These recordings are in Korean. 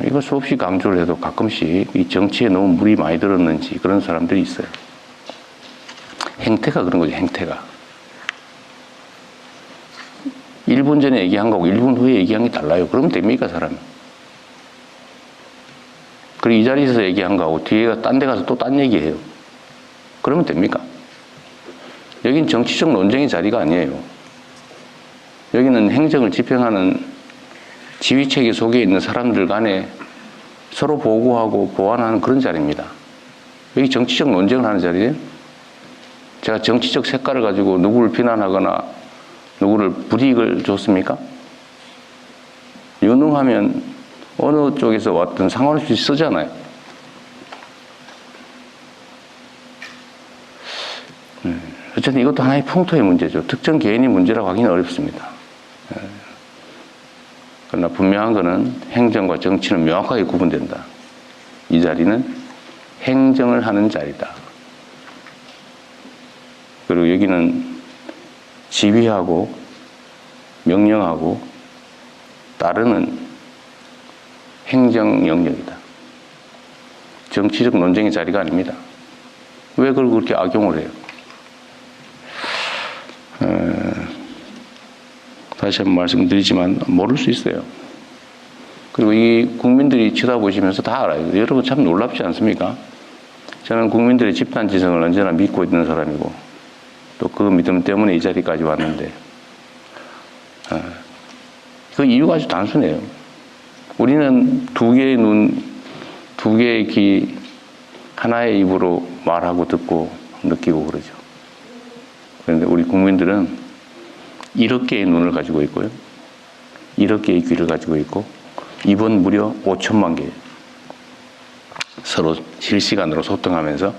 이거 수없이 강조를 해도 가끔씩 이 정치에 너무 물이 많이 들었는지 그런 사람들이 있어요. 행태가 그런 거죠, 행태가. 1분 전에 얘기한 거하고 1분 후에 얘기한 게 달라요. 그러면 됩니까, 사람이? 그리고 이 자리에서 얘기한 거하고 뒤에가 딴 데 가서 또 딴 얘기해요. 그러면 됩니까? 여긴 정치적 논쟁의 자리가 아니에요. 여기는 행정을 집행하는 지휘체계 속에 있는 사람들 간에 서로 보고하고 보완하는 그런 자리입니다. 여기 정치적 논쟁을 하는 자리예요. 제가 정치적 색깔을 가지고 누구를 비난하거나 누구를 불이익을 줬습니까? 유능하면 어느 쪽에서 왔든 상관없이 쓰잖아요. 어쨌든 이것도 하나의 풍토의 문제죠. 특정 개인의 문제라고 하기는 어렵습니다. 그러나 분명한 것은 행정과 정치는 명확하게 구분된다. 이 자리는 행정을 하는 자리다. 그리고 여기는 지휘하고 명령하고 따르는 행정 영역이다. 정치적 논쟁의 자리가 아닙니다. 왜 그걸 그렇게 악용을 해요? 다시 한번 말씀드리지만 모를 수 있어요. 그리고 이 국민들이 쳐다보시면서 다 알아요. 여러분 참 놀랍지 않습니까? 저는 국민들의 집단지성을 언제나 믿고 있는 사람이고 또 그 믿음 때문에 이 자리까지 왔는데 그 이유가 아주 단순해요. 우리는 두 개의 눈, 두 개의 귀, 하나의 입으로 말하고 듣고 느끼고 그러죠. 그런데 우리 국민들은 1억 개의 눈을 가지고 있고요. 1억 개의 귀를 가지고 있고 입은 무려 5천만 개. 서로 실시간으로 소통하면서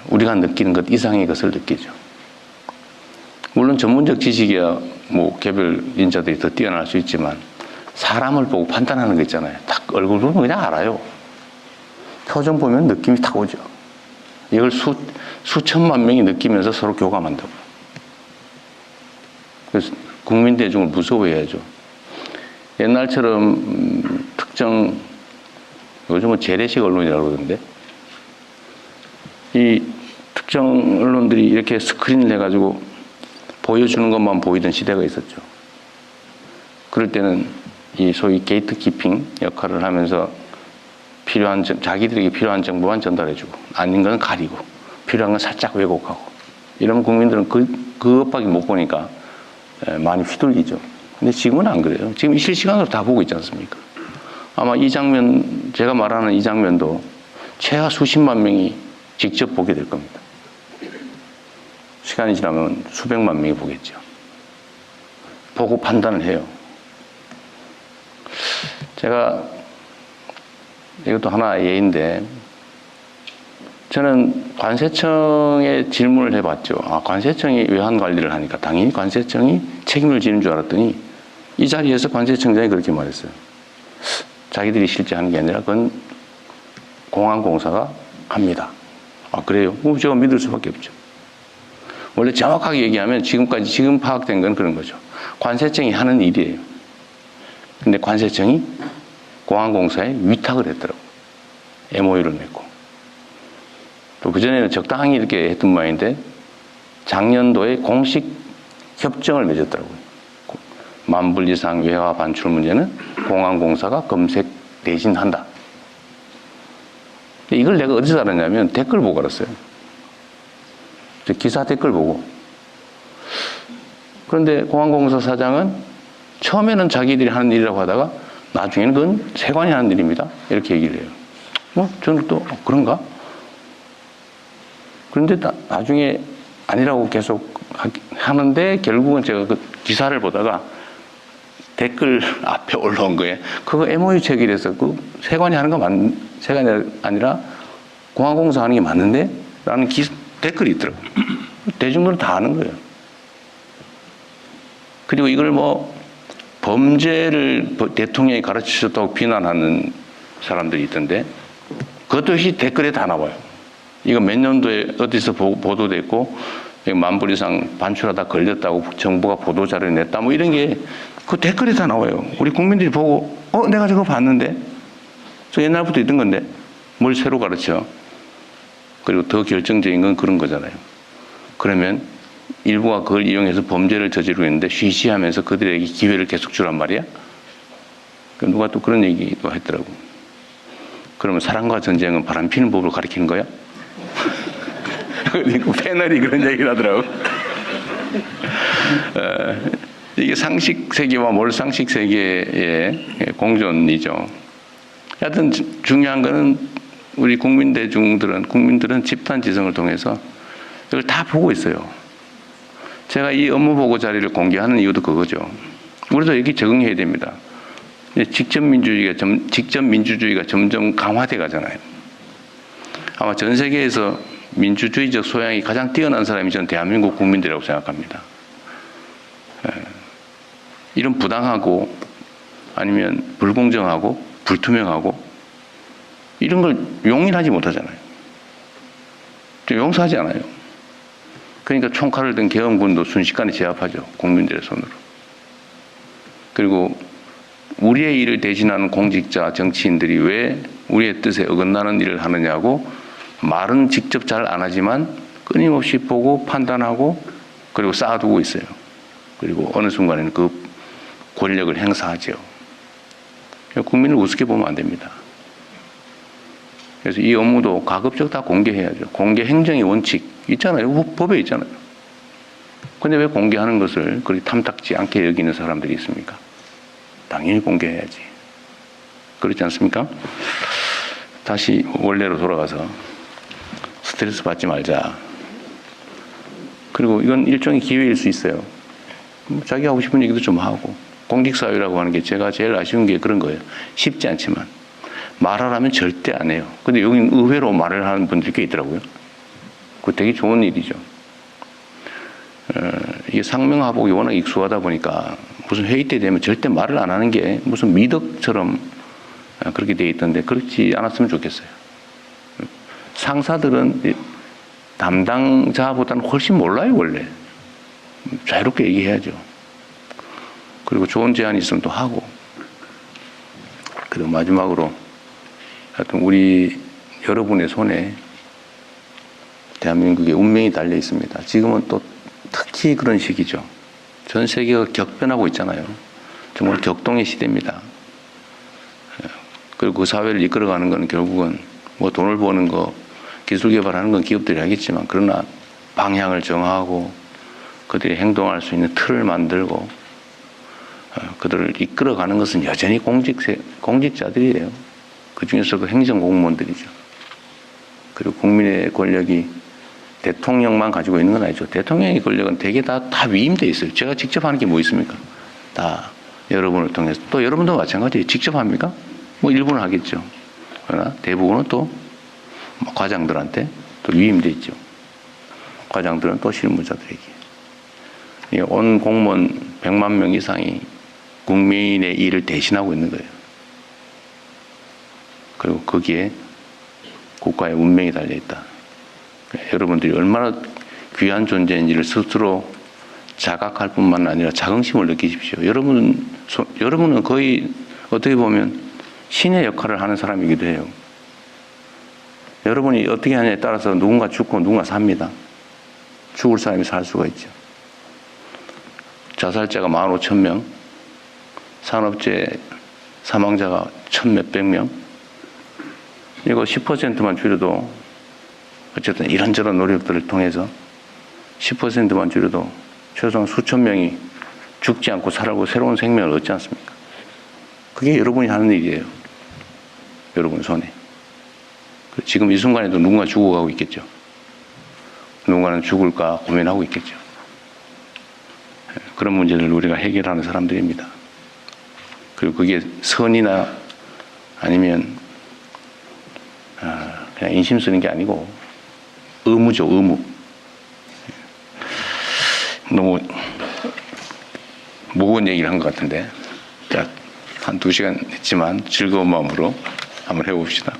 우리가 느끼는 것 이상의 것을 느끼죠. 물론 전문적 지식이야 뭐 개별 인자들이 더 뛰어날 수 있지만 사람을 보고 판단하는 거 있잖아요. 딱 얼굴 보면 그냥 알아요. 표정 보면 느낌이 딱 오죠. 이걸 수천만 명이 느끼면서 서로 교감한다고. 그래서 국민 대중을 무서워해야죠. 옛날처럼 특정 요즘은 재래식 언론이라고 그러던데 이 특정 언론들이 이렇게 스크린을 해가지고 보여주는 것만 보이던 시대가 있었죠. 그럴 때는 이 소위 게이트키핑 역할을 하면서 필요한 자기들에게 필요한 정보만 전달해주고 아닌 건 가리고 필요한 건 살짝 왜곡하고 이러면 국민들은 그것밖에 못 보니까 많이 휘둘리죠. 근데 지금은 안 그래요. 지금 실시간으로 다 보고 있지 않습니까? 아마 이 장면, 제가 말하는 이 장면도 최하 수십만 명이 직접 보게 될 겁니다. 시간이 지나면 수백만 명이 보겠죠. 보고 판단을 해요. 제가 이것도 하나의 예인데 저는 관세청에 질문을 해봤죠. 관세청이 외환 관리를 하니까 당연히 관세청이 책임을 지는 줄 알았더니 이 자리에서 관세청장이 그렇게 말했어요. 자기들이 실제 하는 게 아니라 그건 공안공사가 합니다. 그래요? 제가 믿을 수밖에 없죠. 원래 정확하게 얘기하면 지금 파악된 건 그런 거죠. 관세청이 하는 일이에요. 근데 관세청이 공안공사에 위탁을 했더라고요. MOU를 맺고. 또 그전에는 적당히 이렇게 했던 모양인데 작년도에 공식 협정을 맺었더라고요. 만불 이상 외화 반출 문제는 공안공사가 검색 대신한다. 이걸 내가 어디서 알았냐면 댓글 보고 알았어요. 기사 댓글 보고. 그런데 공안공사 사장은 처음에는 자기들이 하는 일이라고 하다가 나중에는 그건 세관이 하는 일입니다. 이렇게 얘기를 해요. 저는 또 그런가? 그런데 나중에 아니라고 계속 하는데 결국은 제가 그 기사를 보다가 댓글 앞에 올라온 거에 그거 MOU 체결해서 그 세관이 하는 거 세관이 아니라 공안공사 하는 게 맞는데? 라는 댓글이 있더라고요. 대중들은 다 아는 거예요. 그리고 이걸 범죄를 대통령이 가르치셨다고 비난하는 사람들이 있던데 그것도 역시 댓글에 다 나와요. 이거 몇 년도에 어디서 보도됐고 10,000불 이상 반출하다 걸렸다고 정부가 보도자료를 냈다. 뭐 이런 게 그 댓글에 다 나와요. 우리 국민들이 보고, 내가 저거 봤는데? 저 옛날부터 있던 건데? 뭘 새로 가르쳐? 그리고 더 결정적인 건 그런 거잖아요. 그러면 일부가 그걸 이용해서 범죄를 저지르고 있는데 쉬쉬하면서 그들에게 기회를 계속 주란 말이야? 누가 또 그런 얘기도 했더라고. 그러면 사랑과 전쟁은 바람피는 법을 가리키는 거야? 그 패널이 그런 얘기를 하더라고. 이게 상식 세계와 몰상식 세계의 공존이죠. 하여튼 중요한 거는 우리 국민들은 집단 지성을 통해서 이걸 다 보고 있어요. 제가 이 업무 보고 자리를 공개하는 이유도 그거죠. 우리도 여기 적응해야 됩니다. 직접 민주주의가 점점 강화돼 가잖아요. 아마 전 세계에서 민주주의적 소양이 가장 뛰어난 사람이 저는 대한민국 국민들이라고 생각합니다. 이런 부당하고 아니면 불공정하고 불투명하고 이런 걸 용인하지 못하잖아요. 용서하지 않아요. 그러니까 총칼을 든 계엄군도 순식간에 제압하죠. 국민들의 손으로. 그리고 우리의 일을 대신하는 공직자, 정치인들이 왜 우리의 뜻에 어긋나는 일을 하느냐고 말은 직접 잘 안 하지만 끊임없이 보고 판단하고 그리고 쌓아두고 있어요. 그리고 어느 순간에는 그 권력을 행사하죠. 국민을 우습게 보면 안 됩니다. 그래서 이 업무도 가급적 다 공개해야죠. 공개 행정의 원칙 있잖아요. 법에 있잖아요. 그런데 왜 공개하는 것을 그렇게 탐탁지 않게 여기는 사람들이 있습니까? 당연히 공개해야지. 그렇지 않습니까? 다시 원래로 돌아가서 스트레스 받지 말자. 그리고 이건 일종의 기회일 수 있어요. 자기 하고 싶은 얘기도 좀 하고. 공직사회라고 하는 게 제가 제일 아쉬운 게 그런 거예요. 쉽지 않지만. 말하라면 절대 안 해요. 근데 여기는 의외로 말을 하는 분들이 꽤 있더라고요. 그거 되게 좋은 일이죠. 이게 상명하복이 워낙 익숙하다 보니까 무슨 회의 때 되면 절대 말을 안 하는 게 무슨 미덕처럼 그렇게 돼 있던데 그렇지 않았으면 좋겠어요. 상사들은 담당자보다는 훨씬 몰라요, 원래. 자유롭게 얘기해야죠. 그리고 좋은 제안이 있으면 또 하고. 그리고 마지막으로 하여튼 우리 여러분의 손에 대한민국의 운명이 달려 있습니다. 지금은 또 특히 그런 시기죠. 전 세계가 격변하고 있잖아요. 정말 격동의 시대입니다. 그리고 그 사회를 이끌어가는 건 결국은 뭐 돈을 버는 거, 기술 개발하는 건 기업들이 하겠지만 그러나 방향을 정하고 그들이 행동할 수 있는 틀을 만들고 그들을 이끌어가는 것은 여전히 공직자들이에요. 그 중에서 그 행정공무원들이죠. 그리고 국민의 권력이 대통령만 가지고 있는 건 아니죠. 대통령의 권력은 대개 다 위임돼 있어요. 제가 직접 하는 게 뭐 있습니까? 다 여러분을 통해서. 또 여러분도 마찬가지예요. 직접 합니까? 뭐 일부는 하겠죠. 그러나 대부분은 또 과장들한테 또 위임돼 있죠. 과장들은 또 실무자들에게. 온 공무원 100만 명 이상이 국민의 일을 대신하고 있는 거예요. 그리고 거기에 국가의 운명이 달려있다. 여러분들이 얼마나 귀한 존재인지를 스스로 자각할 뿐만 아니라 자긍심을 느끼십시오. 여러분은 거의 어떻게 보면 신의 역할을 하는 사람이기도 해요. 여러분이 어떻게 하냐에 따라서 누군가 죽고 누군가 삽니다. 죽을 사람이 살 수가 있죠. 자살자가 15,000명, 산업재해 사망자가 1,000몇백 명. 이거 10%만 줄여도 어쨌든 이런저런 노력들을 통해서 10%만 줄여도 최소한 수천 명이 죽지 않고 살아고 새로운 생명을 얻지 않습니까? 그게 여러분이 하는 일이에요. 여러분 손에. 지금 이 순간에도 누군가 죽어가고 있겠죠. 누군가는 죽을까 고민하고 있겠죠. 그런 문제를 우리가 해결하는 사람들입니다. 그리고 그게 선이나 아니면 그냥 인심 쓰는 게 아니고 의무죠, 의무. 너무 무거운 얘기를 한 것 같은데 자, 한 2시간 했지만 즐거운 마음으로 한번 해봅시다.